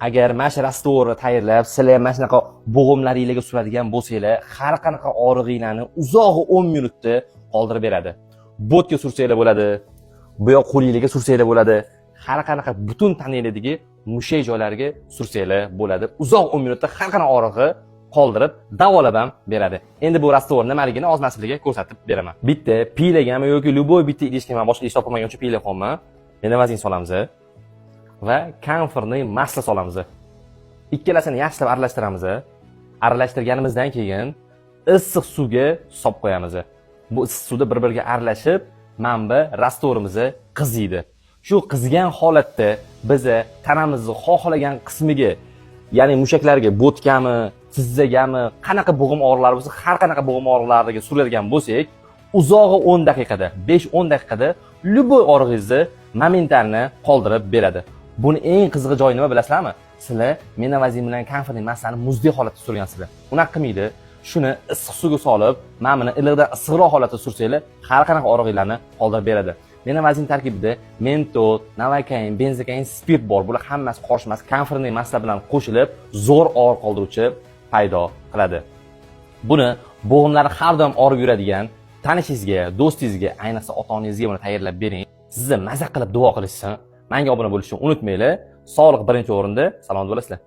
Agar mana shu rastvorni tayyorlab, sizlar mana shunaqa bo'g'imlaringizga suradigan bo'lsanglar, har qanaqa og'rig'inglarni uzog'i 10 minutda qoldirib beradi. Botga sursanglar bo'ladi, bu yoq qo'lingizga sursanglar bo'ladi, har qanaqa butun tanangizdagi mushak joylariga sursanglar bo'ladi. Uzoq 10 minutda har qanaqa og'rig'i qoldirib, davolab ham beradi. Endi bu rastvor nimaligini ozman sizlarga ko'rsatib beraman. Bitta piylagami yoki любой bitta idishga men boshqa idish topolmaguncha piyla qo'yman. Endi vazin solamiz va kamferni masla solamiz. Ikkalasini yaxshilab aralashtiramiz. Aralashtirganimizdan keyin issiq suvga solib qo'yamiz. Bu issiq suvda bir-biriga aralashib, manba rastvorimizni qiziydi. Shu qizgan holatda biz tanamizni xohlagan qismiga, ya'ni mushaklarga, bo'tkami, tizzagami, qanaqa bo'g'im og'riqlari bo'lsa, har qanaqa bo'g'im og'riqlariga suradigan bo'lsak, uzog'i 10 daqiqada, 5-10 daqiqada любой og'rig'ingizni momentanni qoldirib beradi. Buni eng qizig'i joyi nima bilasizlarmi? Sizlar menavazin bilan kamferning maslani muzdek holatda surgansizlar. Unaqa qilmaydi. Shuni issiq suvga solib, mana buni iliqdan issiqroq holatda sursanglar, har qanaqa og'rig'larni qoldirib beradi. Menavazin tarkibida mentol, novakain, benzakain, spirt bor. Bular hammasi qorishmas kamferning masla bilan qo'shilib, zo'r og'riq qoldiruvchi paydo qiladi. Buni bo'g'imlari har doim og'rib yuradigan tanishingizga, do'stingizga, ayniqsa ota-onangizga buni tayyorlab bering. Sizni maza qilib duo qilishsin. Menga obuna bo'lishni unutmanglar. Sog'liq birinchi o'rinda. Salomat bo'lasizlar.